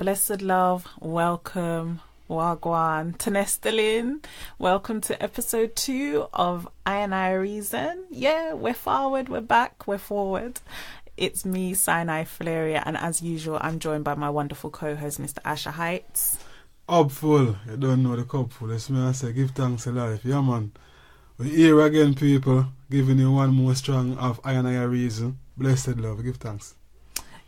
Blessed love, welcome, Wagwan, Tanestalin. Welcome to episode 2 of I Reason. Yeah, we're forward, we're back, we're forward. It's me, Sinai Flaria, and as usual, I'm joined by my wonderful co-host, Mr. Asher Heights. Up full, you don't know the cup full. It's me, I say, give thanks to life. Yeah, man. We're here again, people, giving you one more strong of I Reason. Blessed love, give thanks.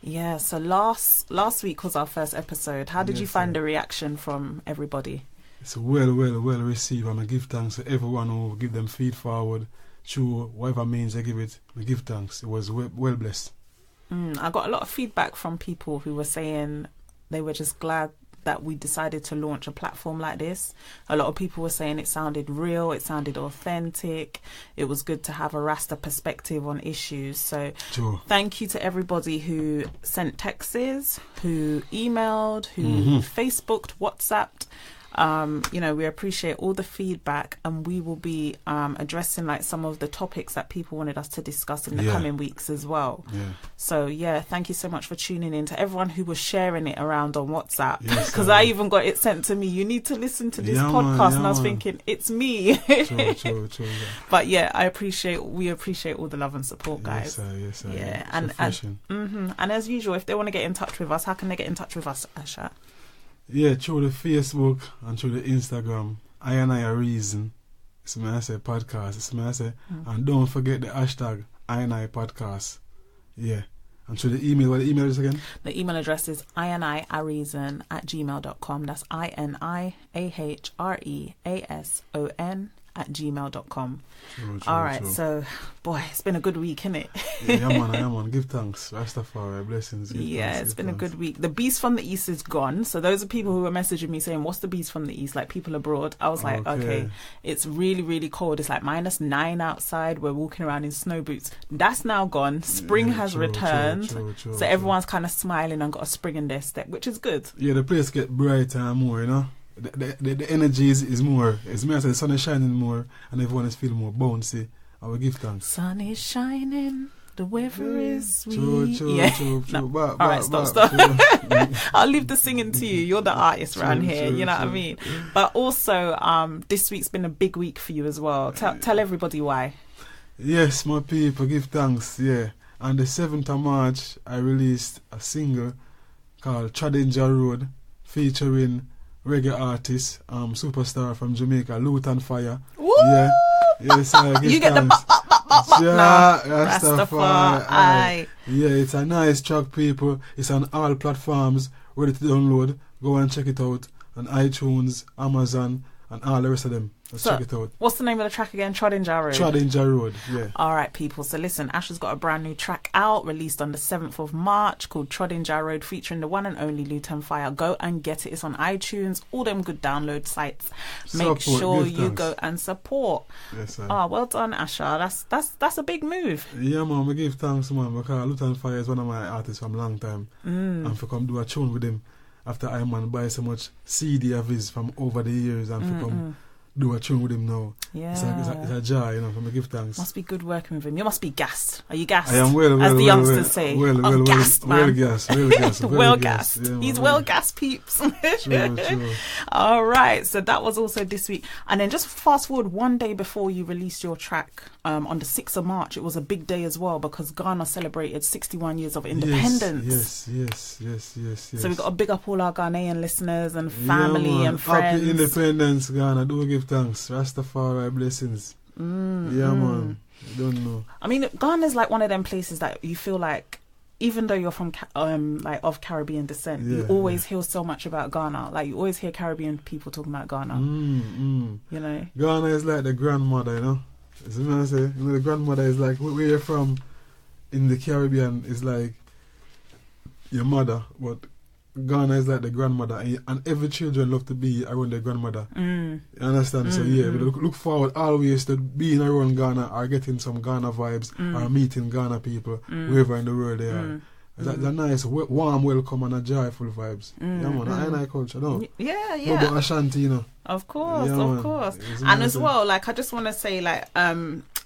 Yeah, so last week was our first episode. How did you find the reaction from everybody? It's well received. I'm going to give thanks to everyone who give them feed forward through whatever means they give it. I give thanks. It was well blessed. I got a lot of feedback from people who were saying they were just glad that we decided to launch a platform like this. A lot of people were saying it sounded real, it sounded authentic, it was good to have a Rasta perspective on issues. So Thank you to everybody who sent texts, who emailed, who Facebooked, WhatsApped. We appreciate all the feedback, and we will be addressing like some of the topics that people wanted us to discuss in the coming weeks as well. So thank you so much for tuning in. To everyone who was sharing it around on WhatsApp, because I even got it sent to me, you need to listen to this podcast, and I was thinking it's me. True, but we appreciate all the love and support, guys. Yes, sir. And as usual, if they want to get in touch with us, how can they get in touch with us, Asha? Yeah, through the Facebook and through the Instagram, I Reason. It's me I say podcast. It's me I say, and don't forget the hashtag I podcast. Yeah, and through the email. What the email is again? The email address is iniareason@gmail.com. That's INIAHREASON@gmail.com. All right, so boy, it's been a good week, innit? Yeah, man. Give thanks. Rastafari, blessings. It's been a good week. The beast from the east is gone. So those are people who were messaging me saying, what's the beast from the east? Like people abroad. I was like, okay, it's really, really cold. It's like -9 outside. We're walking around in snow boots. That's now gone. Spring has returned. So everyone's kind of smiling and got a spring in their step, which is good. Yeah, the place get brighter and more, you know. The energy is more. It's me, I say the sun is shining more and everyone is feeling more bouncy. I will give thanks. Sun is shining, the weather is sweet. True. All right, stop. I'll leave the singing to you. You're the artist around here, you know what I mean? But also, this week's been a big week for you as well. Tell everybody why. Yes, my people, give thanks, On the 7th of March, I released a single called Tradinger Road, featuring reggae artist, superstar from Jamaica, Lutan Fire. Woo! Yeah, yes, I give you get thanks. Rastafari. Yeah, it's a nice track, people. It's on all platforms, ready to download. Go and check it out on iTunes, Amazon, and all the rest of them. Let's check it out. What's the name of the track again? Tradinger Road. Tradinger Road, yeah. All right, people. So listen, Asher's got a brand new track out, released on the 7th of March, called Tradinger Road, featuring the one and only Lutan Fire. Go and get it. It's on iTunes, all them good download sites. Make sure you go and support. Yes, sir. Well done, Asher. That's a big move. Yeah, man. I give thanks, man, because Lutan Fire is one of my artists from a long time. And for come do a tune with him after I buy so much CD of his from over the years, and for come do a tune with him now. Yeah. It's a joy, you know, for me give thanks. Must be good working with him. You must be gassed. Are you gassed? I am well, as the youngsters say. Gassed, man. Well gassed. Well gassed. Yeah, he's well gassed, peeps. True. All right, so that was also this week. And then just fast forward one day before you released your track, on the 6th of March, it was a big day as well because Ghana celebrated 61 years of independence. Yes. So we got to big up all our Ghanaian listeners and family and friends. Happy independence, Ghana. Do give thanks. Rastafari, blessings. Man. I don't know. I mean, Ghana's like one of them places that you feel like, even though you're from of Caribbean descent, you always hear so much about Ghana. Like you always hear Caribbean people talking about Ghana. You know, Ghana is like the grandmother, you know. That's what I say. You know, the grandmother is like where you're from in the Caribbean is like your mother, but Ghana is like the grandmother, and every children love to be around their grandmother. You understand? So we look forward always to being around Ghana or getting some Ghana vibes or meeting Ghana people wherever in the world they are. That's a nice, warm welcome and a joyful vibes. Yeah, man, I culture, no? Yeah. No, but Ashanti, you know. Of course. And as well, like, I just want to say, like,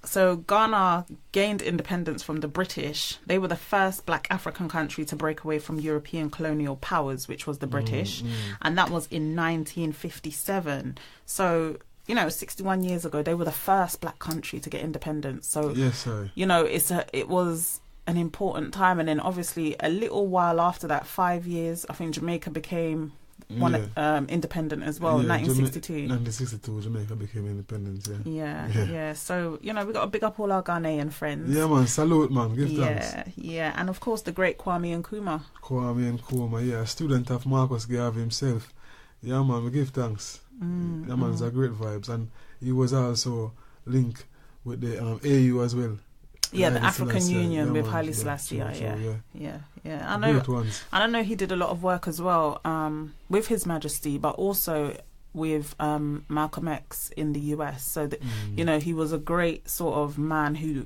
So Ghana gained independence from the British. They were the first black African country to break away from European colonial powers, which was the British. And that was in 1957. So, 61 years ago, they were the first black country to get independence. So, yes, sir. It was an important time. And then obviously a little while after that, 5 years, I think Jamaica became independent as well, 1962. 1962, Jamaica became independent, Yeah. So, we got to big up all our Ghanaian friends. Yeah, man, salute, man, give thanks. Yeah, and of course the great Kwame Nkrumah. A student of Marcus Garvey himself. Yeah, man, we give thanks. Yeah, man, it's a great vibes. And he was also linked with the AU as well. Yeah, the African Union with Haile Selassie. Yeah. I know he did a lot of work as well with His Majesty, but also with Malcolm X in the US. So that he was a great sort of man who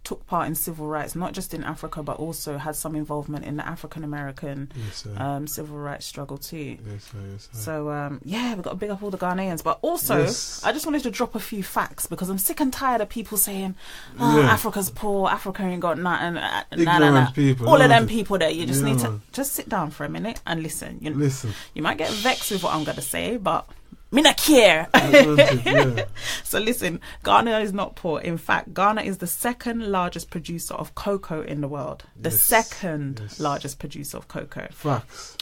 took part in civil rights, not just in Africa, but also had some involvement in the African American civil rights struggle too. Yes, sir. So we've got to big up all the Ghanaians, but also I just wanted to drop a few facts because I'm sick and tired of people saying, Africa's poor, Africa ain't got nothing. Ignorant people. All of them people there, you just need to just sit down for a minute and listen. Listen. You might get vexed with what I'm going to say, but me not care. So listen, Ghana is not poor. In fact, Ghana is the second largest producer of cocoa in the world. The second largest producer of cocoa. Facts.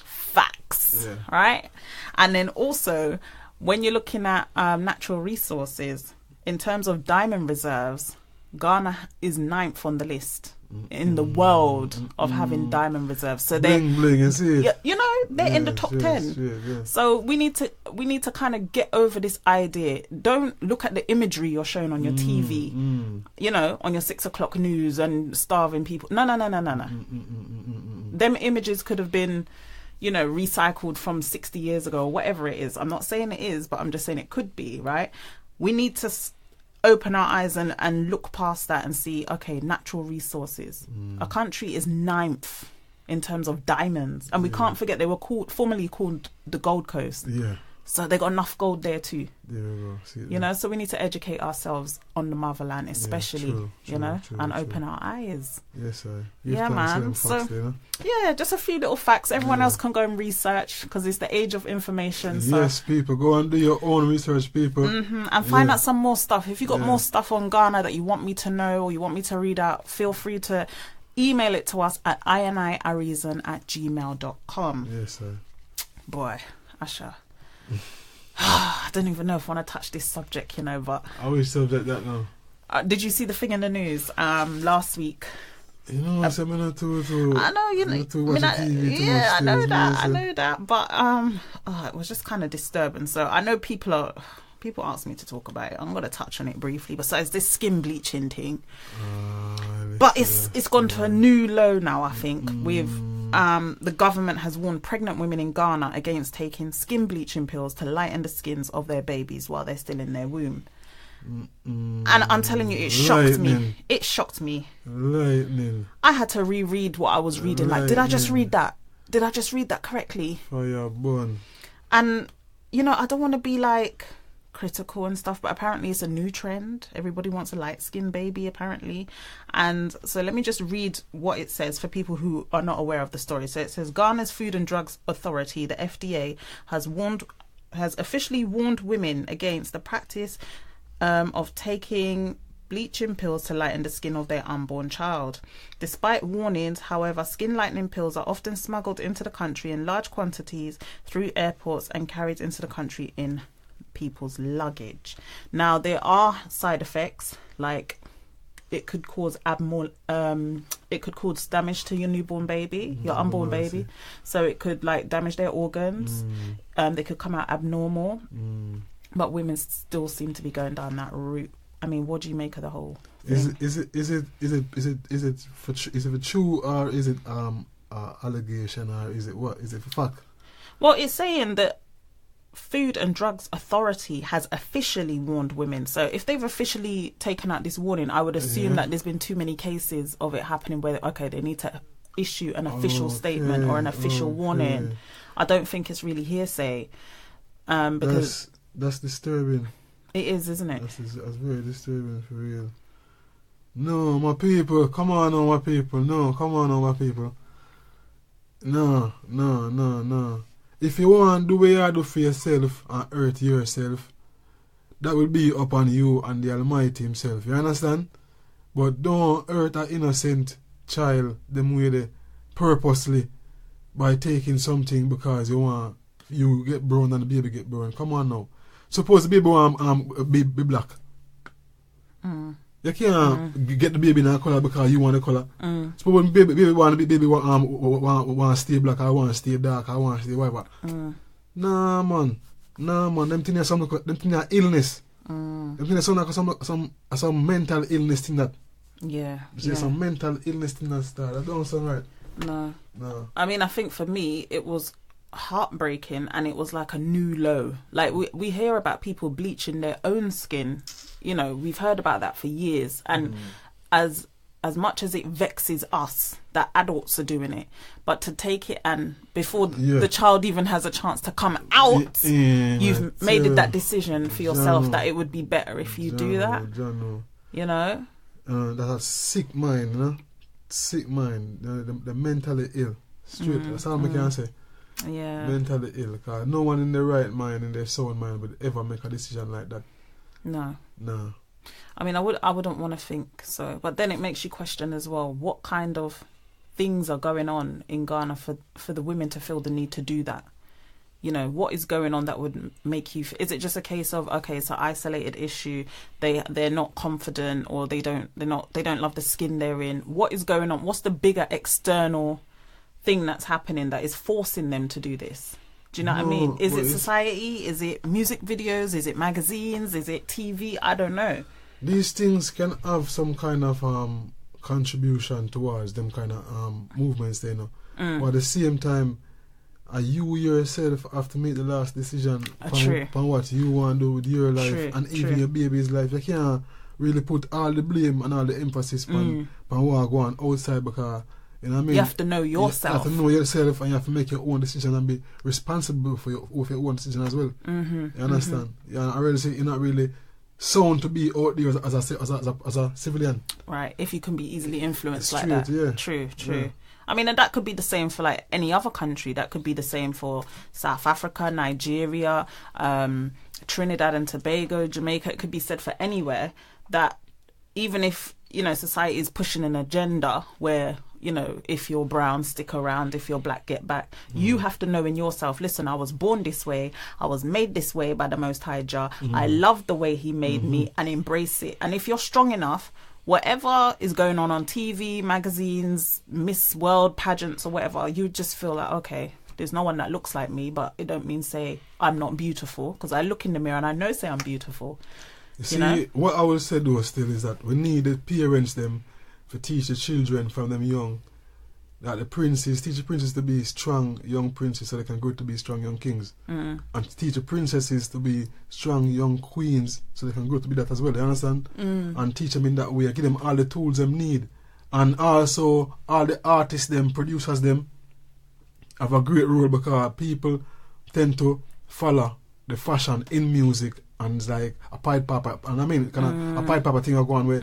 Yeah. Right? And then also, when you're looking at natural resources, in terms of diamond reserves, Ghana is 9th on the list in the world of having diamond reserves. So they're bling and see it. They're in the top 10. Yeah. So we need to kind of get over this idea. Don't look at the imagery you're showing on your TV, on your 6 o'clock news and starving people. No. Them images could have been, recycled from 60 years ago or whatever it is. I'm not saying it is, but I'm just saying it could be, right? We need to open our eyes and look past that and see, okay, natural resources. A country is 9th in terms of diamonds. And we can't forget they were formerly called the Gold Coast. Yeah. So they got enough gold there too. There we go. So we need to educate ourselves on the motherland, especially, true, and open our eyes. Yes, sir. Man. So, just a few little facts. Everyone else can go and research because it's the age of information. So. Yes, people. Go and do your own research, people. And find out some more stuff. If you got more stuff on Ghana that you want me to know or you want me to read out, feel free to email it to us at iniareason@gmail.com. Yes, sir. Boy, Asha. I don't even know if I want to touch this subject, but... I always subject that now. Did you see the thing in the news last week? I know, I know, I know that, but it was just kind of disturbing. So I know people ask me to talk about it. I'm going to touch on it briefly. Besides this skin bleaching thing, but it's gone to a new low now. I think with the government has warned pregnant women in Ghana against taking skin bleaching pills to lighten the skins of their babies while they're still in their womb. And I'm telling you, it shocked me. It shocked me. Lightning. I had to reread what I was reading. Like, did I just read that? Did I just read that correctly? Fire burn. And I don't want to be like critical and stuff, but apparently it's a new trend. Everybody wants a light skinned baby apparently. And so let me just read what it says for people who are not aware of the story. So it says Ghana's Food and Drugs Authority, the FDA, has officially warned women against the practice of taking bleaching pills to lighten the skin of their unborn child. Despite warnings, however, skin lightening pills are often smuggled into the country in large quantities through airports and carried into the country in people's luggage. Now, there are side effects, like it could cause damage to your newborn baby, your unborn baby. So it could damage their organs. They could come out abnormal. But women still seem to be going down that route. I mean, what do you make of the whole thing? Is it for true, or is it allegation, or is it what? Is it for fact? Well, it's saying that Food and Drugs Authority has officially warned women. So if they've officially taken out this warning, I would assume that there's been too many cases of it happening where they need to issue an official statement or an official warning. I don't think it's really hearsay, because that's disturbing. It is, isn't it? That's very disturbing, for real. No, my people. Come on, my people. No, come on, my people. No, no, no, no. If you want to do what you do for yourself and hurt yourself, that will be upon you and the Almighty Himself. You understand? But don't hurt an innocent child them way they purposely by taking something because you want you get brown and the baby get brown. Come on now. Suppose the baby want be black. You can't get the baby in a colour because you want the colour. Suppose when baby want to stay black, I want to stay dark, I want to stay whatever. Nah man. Them things are some illness. Them things are some mental illness thing that. Yeah. Some mental illness thing that start. That don't sound right. No. No. I mean, I think for me, it was heartbreaking and it was like a new low. Like, we hear about people bleaching their own skin. You know, we've heard about that for years. And as much as it vexes us that adults are doing it, but to take it and before the child even has a chance to come out, you've made that decision for yourself that it would be better if you do that. You know? That's a sick mind, you know? Sick mind. The mentally ill. Straight. That's all I can say. Yeah. Mentally ill. Because no one in their right mind, in their sound mind, would ever make a decision like that. No. No. I mean, I wouldn't want to think so. But then it makes you question as well, what kind of things are going on in Ghana for the women to feel the need to do that? You know, what is going on that would make you... Is it just a case of, okay, it's an isolated issue, they're not confident, or they don't love the skin they're in? What is going on? What's the bigger external thing that's happening that is forcing them to do this? Do you know what I mean? Is it society? Is it music videos? Is it magazines? Is it TV? I don't know. These things can have some kind of contribution towards them kind of movements, you know. But at the same time, you yourself have to make the last decision on what you want to do with your life and even your baby's life. You can't really put all the blame and all the emphasis on what go on outside, because you know what I mean? You have to know yourself. You have to know yourself, and you have to make your own decision and be responsible for your own decision as well. You understand? Yeah, I really say you're not really sound to be out there as a civilian. Right. If you can be easily influenced like that. Yeah. True. Yeah. I mean, and that could be the same for like any other country. That could be the same for South Africa, Nigeria, Trinidad and Tobago, Jamaica. It could be said for anywhere that even if, you know, society is pushing an agenda where, you know, if you're brown, stick around, if you're black, get back. You have to know in yourself, listen, I was born this way, I was made this way by the Most High Jah. I love the way He made me, and embrace it. And if you're strong enough, whatever is going on TV, magazines, Miss World pageants or whatever, you just feel like, okay, there's no one that looks like me, but it don't mean say I'm not beautiful, because I look in the mirror and I know say I'm beautiful. You know? What I will say though still is that we need the parents them to teach the children from them young that teach the princes to be strong young princes so they can grow to be strong young kings, and teach the princesses to be strong young queens so they can grow to be that as well. You understand? And teach them in that way, give them all the tools them need, and also all the artists them, producers them have a great role, because people tend to follow the fashion in music. And it's like a pipe papa, and I mean, kind of a pipe papa thing are going where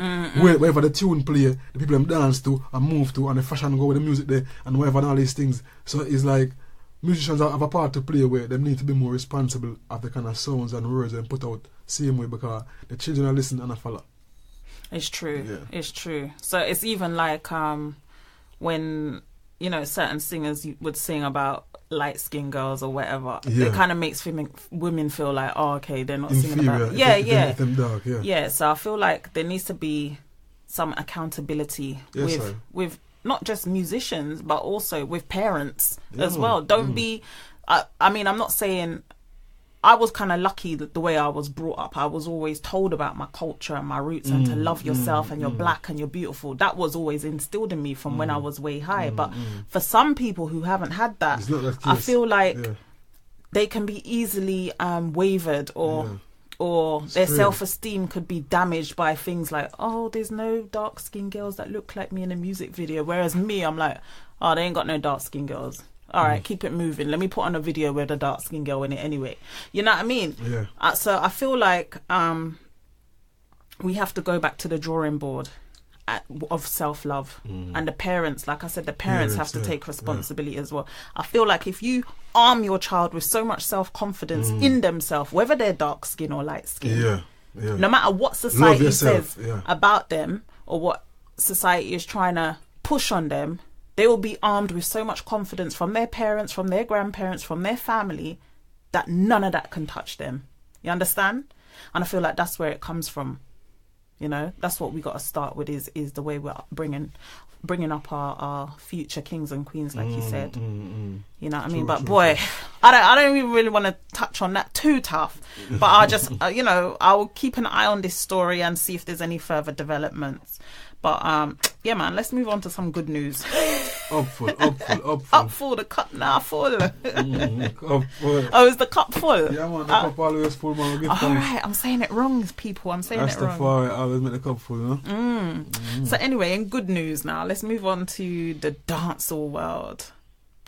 wherever the tune play, the people them dance to and move to, and the fashion go with the music there, and whatever and all these things. So it's like musicians have a part to play where they need to be more responsible of the kind of sounds and words they put out same way, because the children are listening and I follow. It's true. Yeah. It's true. So it's even like when, you know, certain singers would sing about light-skinned girls or whatever, it kind of makes women feel like, oh, okay, they're not singing about they make them dark, so I feel like there needs to be some accountability with not just musicians but also with parents as well. Don't be I mean, I'm not saying, I was kind of lucky that the way I was brought up, I was always told about my culture and my roots and to love yourself and you're black and you're beautiful. That was always instilled in me from when I was way high. But for some people who haven't had that, I feel like they can be easily wavered or their self-esteem could be damaged by things like, oh, there's no dark-skinned girls that look like me in a music video. Whereas me, I'm like, oh, they ain't got no dark-skinned girls. All right, keep it moving. Let me put on a video with a dark-skinned girl in it anyway. You know what I mean? So I feel like we have to go back to the drawing board of self-love. And the parents, like I said, the parents have to take responsibility as well. I feel like if you arm your child with so much self-confidence in themselves, whether they're dark skin or light skin, no matter what society says about them or what society is trying to push on them, they will be armed with so much confidence from their parents, from their grandparents, from their family, that none of that can touch them. You understand? And I feel like that's where it comes from. You know, that's what we got to start with, is the way we're bringing up our future kings and queens, like you said. You know what I mean? But boy, I don't even really want to touch on that too tough. But I'll just, you know, I'll keep an eye on this story and see if there's any further developments. But yeah, man, let's move on to some good news. Up full. Up full, the cup now full. Cup full. Oh, is the cup full? Yeah, man, the cup always full, man. All right, I'm saying it wrong, people. I'm saying it wrong. Rastafari always make the cup full, you know? So anyway, in good news now, let's move on to the dancehall world.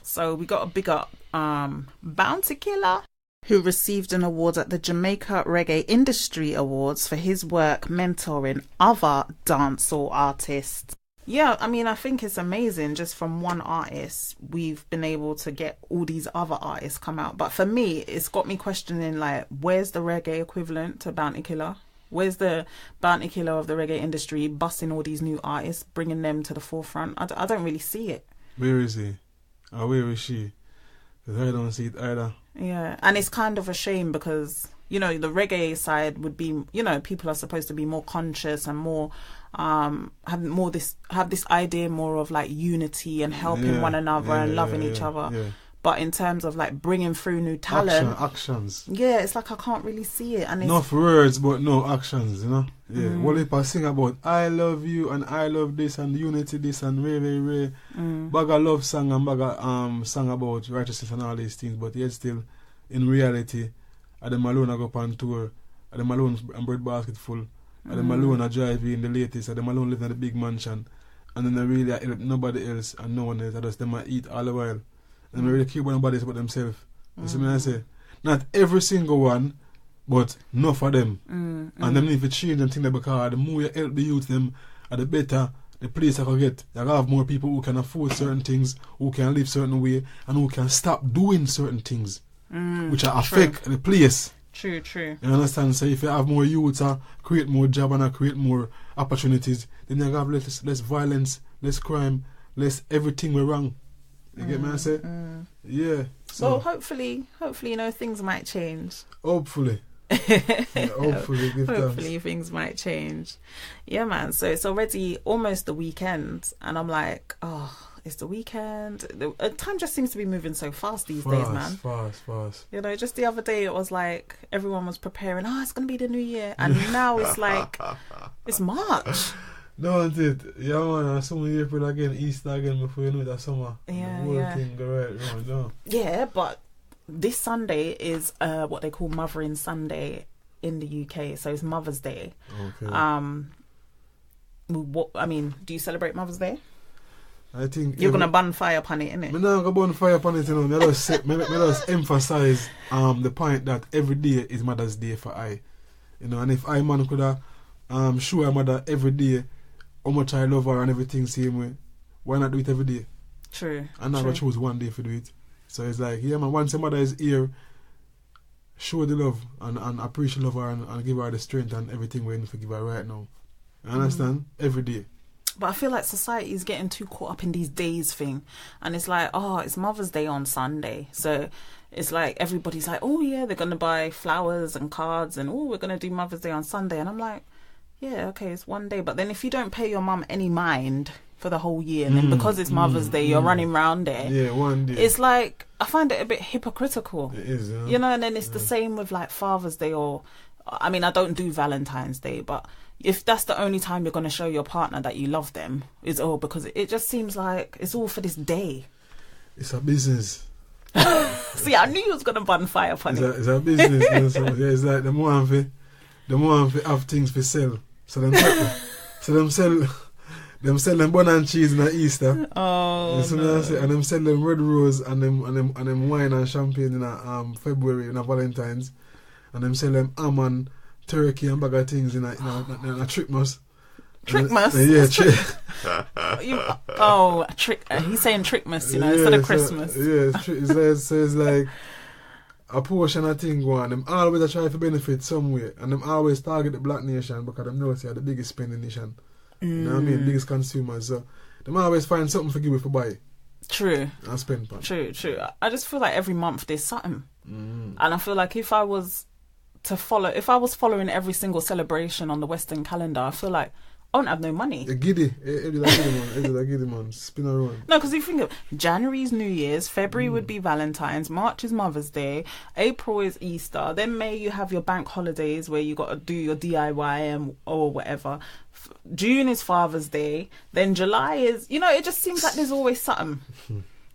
So we got a big up Bounty Killer, who received an award at the Jamaica Reggae Industry Awards for his work mentoring other dancehall artists. Yeah, I mean, I think it's amazing. Just from one artist, we've been able to get all these other artists come out. But for me, it's got me questioning, like, where's the reggae equivalent to Bounty Killer? Where's the Bounty Killer of the reggae industry busting all these new artists, bringing them to the forefront? I don't really see it. Where is he? Or where is she? Because I don't see it either. Yeah, and it's kind of a shame because, you know, the reggae side would be, you know, people are supposed to be more conscious and more have this idea more of like unity and helping one another and loving each other. Yeah. But in terms of like bringing through new talent, actions. Yeah, it's like I can't really see it. And it's not words, but no actions. You know. Yeah. What if I sing about I love you and I love this and unity this and ray. Bag of love song and bag of song about righteousness and all these things, but yet still, in reality, I them alone I go up on tour. I them alone and bread basket full. I them alone I drive in the latest. I them alone live in the big mansion, and then I really help nobody else and no one else. I just them I eat all the while. And they really care about nobody else but themselves. You see what I say? Not every single one, but enough of them. And them need to change and think because the more you help the youth them, the better the place I can get. You have more people who can afford certain things, who can live certain way, and who can stop doing certain things, which affect the place. True. You understand? So if you have more youth, create more job and create more opportunities, then you have less violence, less crime, less everything we're wrong. You get me? I say, yeah. So well, hopefully, you know, things might change. Hopefully, hopefully things might change. Yeah, man. So it's already almost the weekend, and I'm like, oh, it's the weekend. The time just seems to be moving so fast these days, man. Fast. You know, just the other day it was like everyone was preparing. Oh, it's gonna be the new year, and now it's like it's March. No, it did. Yeah, man. Summer, April again, Easter again. Before you know that summer, yeah, the whole thing go right round. No. Yeah, but this Sunday is what they call Mothering Sunday in the UK. So it's Mother's Day. Okay. Do you celebrate Mother's Day? I think you're gonna burn fire upon it, innit? I'm not gonna burn fire upon it. You know, I just emphasize the point that every day is Mother's Day for I. You know, and if I man could show her mother every day how much I love her and everything same way, why not do it every day? True. I'm not gonna choose one day to do it. So it's like, yeah, man, once your mother is here, show the love and appreciate love her and give her the strength and everything we need to give her right now. You understand? Every day. But I feel like society is getting too caught up in these days thing. And it's like, oh, it's Mother's Day on Sunday. So it's like everybody's like, oh, yeah, they're going to buy flowers and cards and, oh, we're going to do Mother's Day on Sunday. And I'm like, yeah, okay, it's one day. But then if you don't pay your mum any mind for the whole year, and then because it's Mother's Day, you're running around there. Yeah, one day. It's like, I find it a bit hypocritical. It is, yeah. You know, and then it's the same with like Father's Day or, I mean, I don't do Valentine's Day, but if that's the only time you're going to show your partner that you love them, is all because it just seems like it's all for this day. It's a business. See, I knew you was going to burn fire upon it. It's a business. You know, so, yeah, it's like the more I'm have things for sell. So them sell them bun and cheese in the Easter. Oh, you know what I say? And them sell them red rose and them wine and champagne in a February in a Valentine's. And them sell them almond, turkey and bag of things in a Christmas. Trickmas? He's saying Trickmas, instead of Christmas. So it's like a portion of thing going. Them always try to benefit some way, and them always target the black nation because them know they are the biggest spending nation. You know what I mean? Biggest consumers. So them always find something for give it for buy. True. And spend on. True. I just feel like every month there's something. And I feel like if I was following every single celebration on the Western calendar, I feel like I won't have no money. Giddy man. Spin around. No, because you think of January's New Year's, February would be Valentine's, March is Mother's Day, April is Easter, then May you have your bank holidays where you got to do your DIY or whatever. June is Father's Day, then July is, it just seems like there's always something.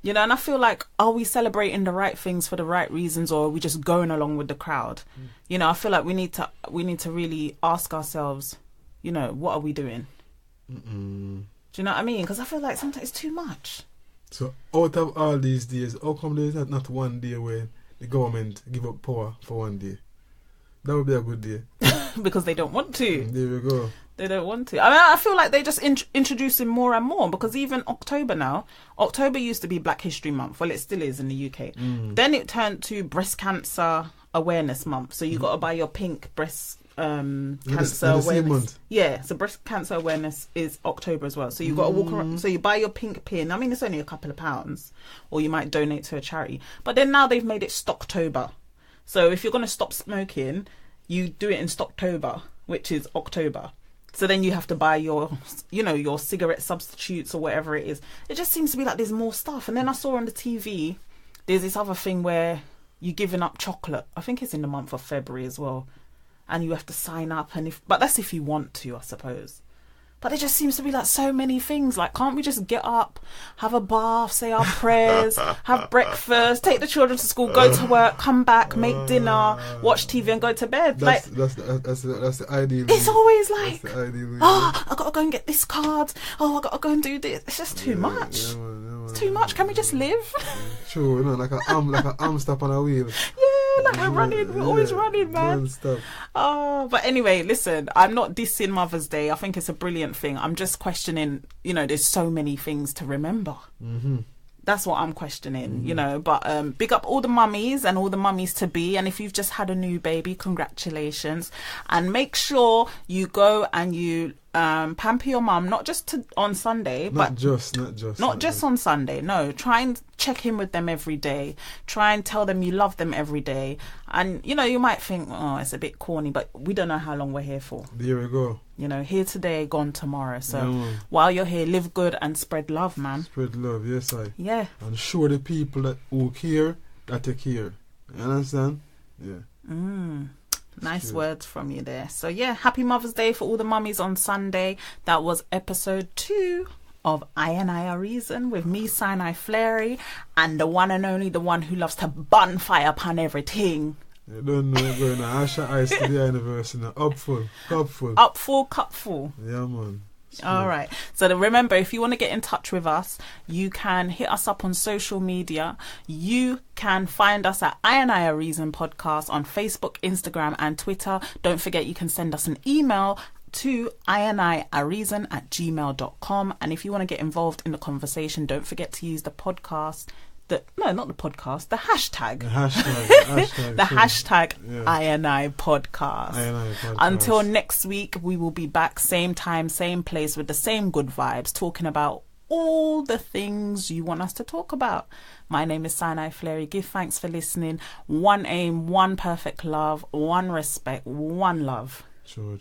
And I feel like, are we celebrating the right things for the right reasons, or are we just going along with the crowd? I feel like we need to really ask ourselves, what are we doing? Do you know what I mean? Because I feel like sometimes it's too much. So out of all these days, how come there is not one day where the government give up power for one day? That would be a good day. Because they don't want to. There we go. They don't want to. I mean, I feel like they're just introducing more and more, because even October used to be Black History Month. Well, it still is in the UK. Then it turned to Breast Cancer Awareness Month. So you got to buy your pink breast cancer awareness. Yeah, so breast cancer awareness is October as well. So you got to walk around. So you buy your pink pin. I mean, it's only a couple of pounds, or you might donate to a charity. But then now they've made it Stocktober. So if you're going to stop smoking, you do it in Stocktober, which is October. So then you have to buy your cigarette substitutes or whatever it is. It just seems to be like there's more stuff. And then I saw on the TV, there's this other thing where you're giving up chocolate. I think it's in the month of February as well. And you have to sign up. But that's if you want to, I suppose. But there just seems to be like so many things. Like, can't we just get up, have a bath, say our prayers, have breakfast, take the children to school, go to work, come back, make dinner, watch TV and go to bed? That's the ideal. It's always like, that's the ideal. I got to go and get this card. I got to go and do this. It's just too much. It's too much. Can we just live? True, like an arm stop on a wheel. Yeah, like we're always running, man. Non-stop. Oh, but anyway, listen, I'm not dissing Mother's Day. I think it's a brilliant thing. I'm just questioning, there's so many things to remember. That's what I'm questioning, but big up all the mummies and all the mummies to be. And if you've just had a new baby, congratulations. And make sure you go and you pamper your mum, not just on Sunday, not just on Sunday. No, try and check in with them every day. Try and tell them you love them every day. And you might think, oh, it's a bit corny, but we don't know how long we're here for. There we go. Here today, gone tomorrow. So while you're here, live good and spread love, man. Spread love, yes, yeah. And show the people who care that they care. You understand? Yeah. Nice words from you there. So yeah, happy Mother's Day for all the mummies on Sunday. That was episode 2 of I and I Are Reason with me, Sinai Flary, and the one and only, the one who loves to bun fire upon everything. You don't know what's going on. Asha Ice to the universe now. Up full, cup full. Yeah, man. All right. So remember, if you want to get in touch with us, you can hit us up on social media. You can find us at I and I Are Reason Podcast on Facebook, Instagram and Twitter. Don't forget, you can send us an email to iandiareason@gmail.com. And if you want to get involved in the conversation, don't forget to use the hashtag. The hashtag INI podcast. Until next week, we will be back same time, same place with the same good vibes, talking about all the things you want us to talk about. My name is Sinai Flary. Give thanks for listening. One aim, one perfect love, one respect, one love. Sure.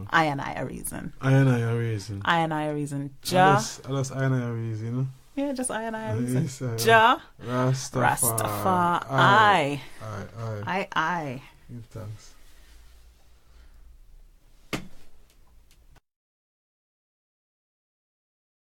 I and I Are Reason. I and I Are Reason. I and I Are Reason. Just I and I Are Reason, Yeah, just I and I Are Reason. Rastafari. I. Give thanks.